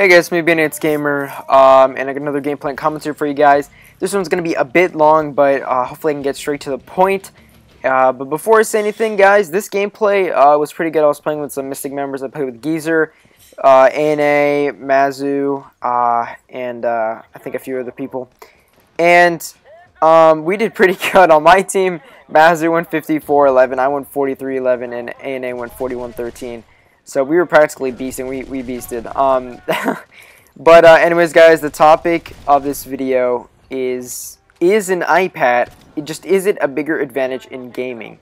Hey guys, me Bnates Gamer, and I got another gameplay and commentary for you guys. This one's going to be a bit long, but hopefully I can get straight to the point. But before I say anything, guys, this gameplay was pretty good. I was playing with some Mystic members. I played with Geezer, ANA, Mazu, and I think a few other people. And we did pretty good on my team. Mazu went 54-11, I went 43-11, and ANA went 41-13. So we were practically beasting. We beasted. But anyways, guys, the topic of this video is an iPad. Is it a bigger advantage in gaming?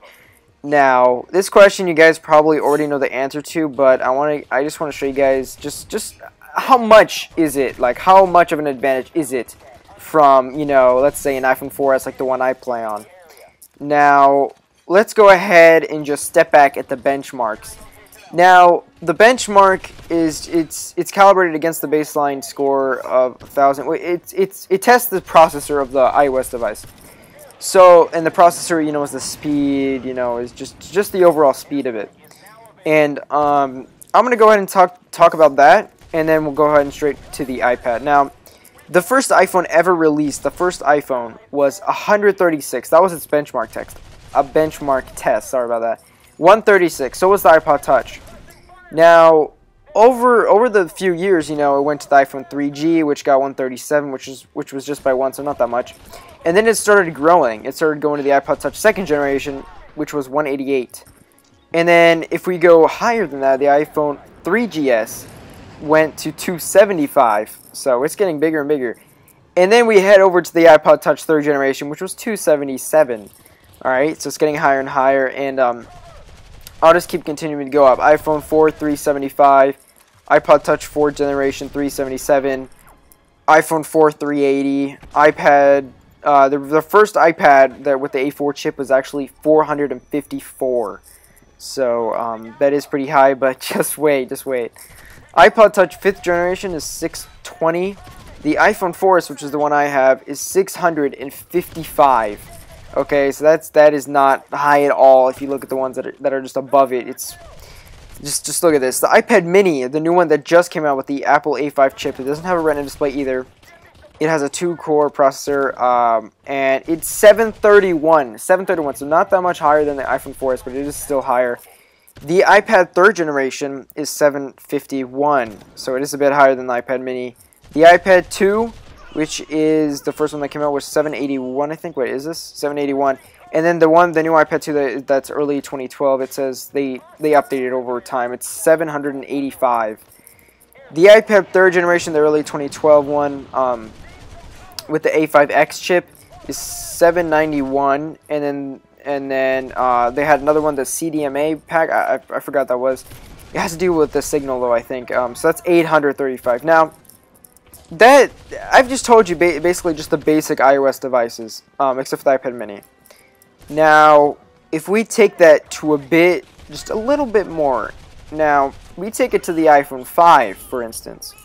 Now, this question you guys probably already know the answer to, but I just want to show you guys just how much is it? Like, how much of an advantage is it from, you know, let's say an iPhone 4S like the one I play on. Now, let's go ahead and just step back at the benchmarks. Now, the benchmark is it's calibrated against the baseline score of 1,000. It tests the processor of the iOS device. So, and the processor, you know, is the speed, you know, is just the overall speed of it. And I'm gonna go ahead and talk about that, and then we'll go ahead and straight to the iPad. Now, the first iPhone ever released, the first iPhone was 136. That was its benchmark test. Sorry about that. 136. So was the iPod Touch. Now, over the few years, you know, it went to the iPhone 3G, which got 137, which was just by one, so not that much. And then it started growing. It started going to the iPod Touch second generation, which was 188. And then if we go higher than that, the iPhone 3GS went to 275. So it's getting bigger and bigger. And then we head over to the iPod Touch third generation, which was 277. All right, so it's getting higher and higher, and I'll just keep continuing to go up. iPhone 4, 375. iPod Touch 4th generation, 377. iPhone 4, 380. iPad, the first iPad that with the A4 chip was actually 454. So that is pretty high, but just wait. iPod Touch 5th generation is 620. The iPhone 4S, which is the one I have, is 655. Okay, so that is not high at all. If you look at the ones that are just above it, it's just look at this. The iPad Mini, the new one that just came out with the Apple A5 chip, it doesn't have a Retina display either. It has a 2-core processor, and it's 731, so not that much higher than the iPhone 4S, but it is still higher. The iPad 3rd generation is 751, so it is a bit higher than the iPad Mini. The iPad 2, which is the first one that came out, was 781, I think. Wait, is this 781? And then the new iPad 2 that's early 2012, it says they updated over time. It's 785. The iPad 3rd generation, the early 2012 one, with the A5X chip, is 791. And then they had another one, the CDMA pack. I forgot that was. It has to do with the signal though, I think. So that's 835. Now, that I've just told you basically just the basic iOS devices, except for the iPad Mini. Now, if we take that to just a little bit more, now we take it to the iPhone 5, for instance,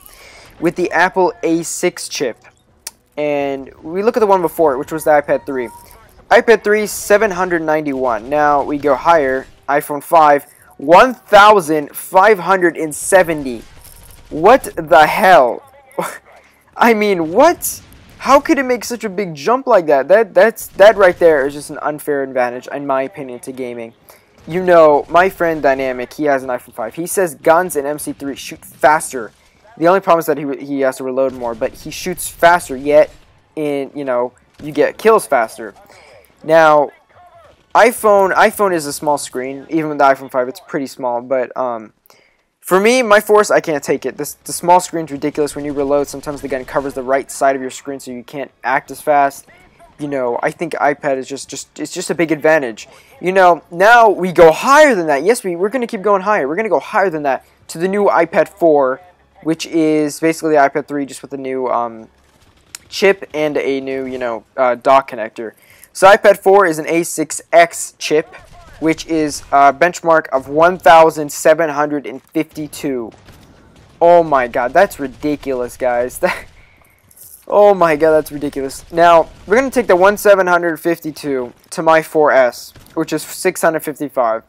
with the Apple A6 chip, and we look at the one before it, which was the iPad 3. iPad 3, 791. Now we go higher, iPhone 5, 1,570. What the hell? I mean, what? How could it make such a big jump like that? That right there is just an unfair advantage, in my opinion, to gaming. You know, my friend Dynamic, he has an iPhone 5. He says guns in MC3 shoot faster. The only problem is that he has to reload more, but he shoots faster. Yet, you know, you get kills faster. Now, iPhone is a small screen. Even with the iPhone 5, it's pretty small, but for me, my force, I can't take it. The small screen's ridiculous. When you reload, sometimes the gun covers the right side of your screen, so you can't act as fast. You know, I think iPad is just a big advantage. You know, now we go higher than that. Yes, we're going to keep going higher. We're going to go higher than that to the new iPad 4, which is basically the iPad 3, just with a new chip and a new, you know, dock connector. So iPad 4 is an A6X chip, which is a benchmark of 1,752. Oh my god, that's ridiculous, guys. Oh my god, that's ridiculous. Now, we're going to take the 1,752 to my 4S, which is 655.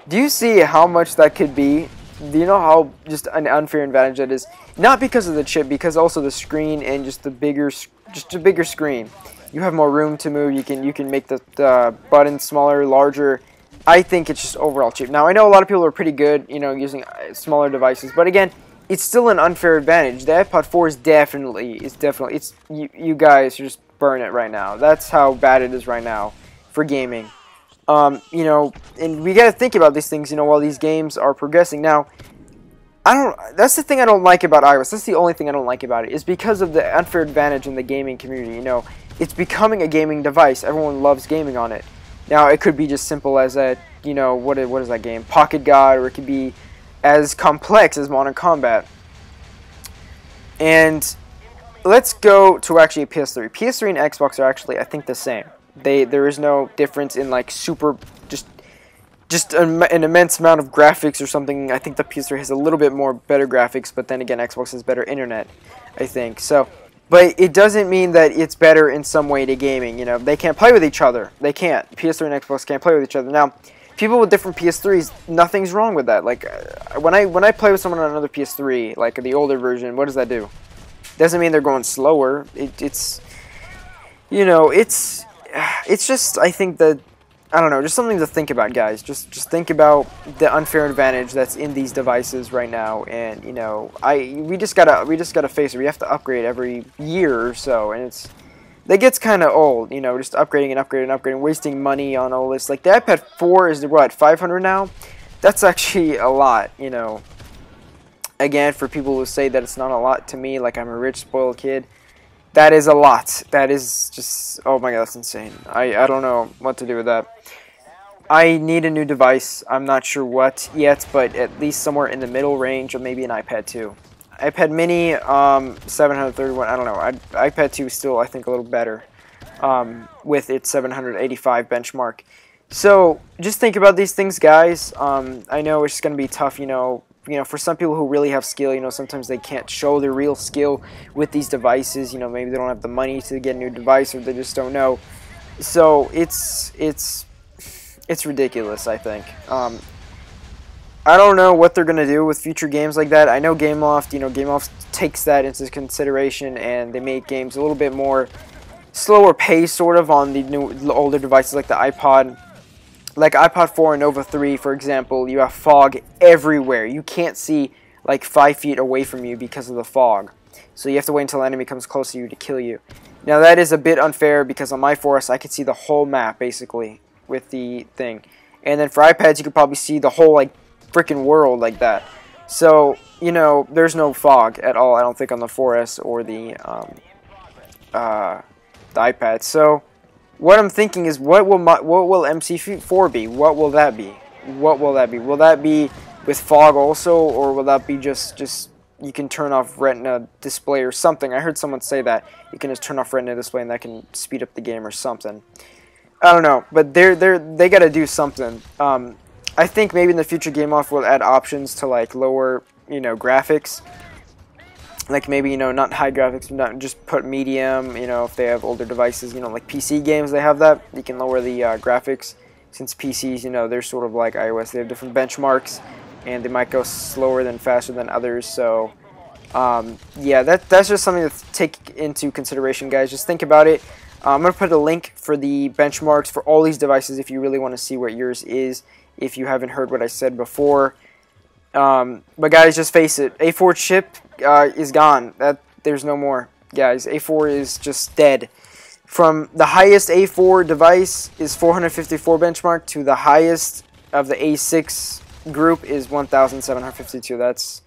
Do you see how much that could be Do you know how just an unfair advantage that is? Not because of the chip, because also the screen and just a bigger screen. You have more room to move. You can make the buttons smaller, larger. I think it's just overall cheap. Now I know a lot of people are pretty good, you know, using smaller devices, but again, it's still an unfair advantage. The iPod 4 is definitely you guys just burn it right now. That's how bad it is right now for gaming. You know, and we gotta think about these things, you know, while these games are progressing. Now, that's the thing I don't like about iOS. That's the only thing I don't like about it, is because of the unfair advantage in the gaming community. You know, it's becoming a gaming device. Everyone loves gaming on it. Now, it could be just simple as a, you know, what is that game? Pocket God, or it could be as complex as Modern Combat. And let's go to actually PS3. PS3 and Xbox are actually, I think, the same. There is no difference in like super just an immense amount of graphics or something. I think the PS3 has a little bit more better graphics, but then again, Xbox has better internet, I think. So, but it doesn't mean that it's better in some way to gaming. You know, they can't play with each other. They can't. PS3 and Xbox can't play with each other. Now, people with different PS3s, nothing's wrong with that. Like when I play with someone on another PS3, like the older version, what does that do? Doesn't mean they're going slower. It's you know, it's just, I think that, I don't know, just something to think about, guys. Just think about the unfair advantage that's in these devices right now, and you know, we just gotta face it. We have to upgrade every year or so, and that gets kind of old, you know, just upgrading and upgrading and upgrading, wasting money on all this. Like the iPad 4 is what, 500 now? That's actually a lot, you know. Again, for people who say that it's not a lot, to me, like I'm a rich, spoiled kid, that is a lot. That is just, oh my god, that's insane. I don't know what to do with that. I need a new device. I'm not sure what yet, but at least somewhere in the middle range, or maybe an iPad 2. iPad mini, 731, I don't know. iPad 2 is still, I think, a little better with its 785 benchmark. So, just think about these things, guys. I know it's going to be tough, you know, for some people who really have skill, you know, sometimes they can't show their real skill with these devices. You know, maybe they don't have the money to get a new device, or they just don't know. So it's ridiculous, I think. I don't know what they're gonna do with future games like that. I know GameLoft, you know, GameLoft takes that into consideration, and they make games a little bit more slower pace, sort of, on the older devices like the iPod. Like iPod 4 and Nova 3, for example, you have fog everywhere. You can't see like 5 feet away from you because of the fog. So you have to wait until an enemy comes close to you to kill you. Now that is a bit unfair, because on my 4S I could see the whole map basically with the thing. And then for iPads you could probably see the whole like freaking world like that. So, you know, there's no fog at all, I don't think, on the 4S or the iPad. So what I'm thinking is, what will MC4 be? What will that be? What will that be? Will that be with fog also, or will that be just you can turn off Retina display or something? I heard someone say that you can just turn off Retina display and that can speed up the game or something. I don't know, but they got to do something. I think maybe in the future GameOff will add options to like lower, you know, graphics. Like maybe, you know, not high graphics, not just put medium, you know, if they have older devices, you know, like PC games, they have that. You can lower the graphics, since PCs, you know, they're sort of like iOS. They have different benchmarks, and they might go slower than faster than others. So, yeah, that's just something to take into consideration, guys. Just think about it. I'm going to put a link for the benchmarks for all these devices if you really want to see what yours is, if you haven't heard what I said before. But guys, just face it, A4 chip is gone. There's no more, guys. A4 is just dead. From the highest A4 device is 454 benchmark to the highest of the A6 group is 1752. That's,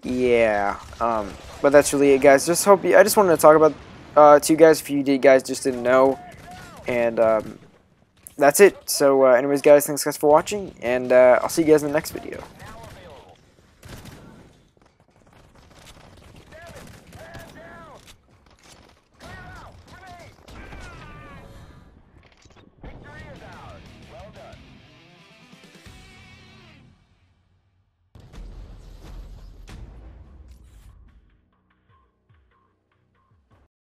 yeah. But that's really it, guys. I just wanted to talk about to you guys, if you guys just didn't know, and that's it. So anyways, guys, thanks guys for watching, and I'll see you guys in the next video.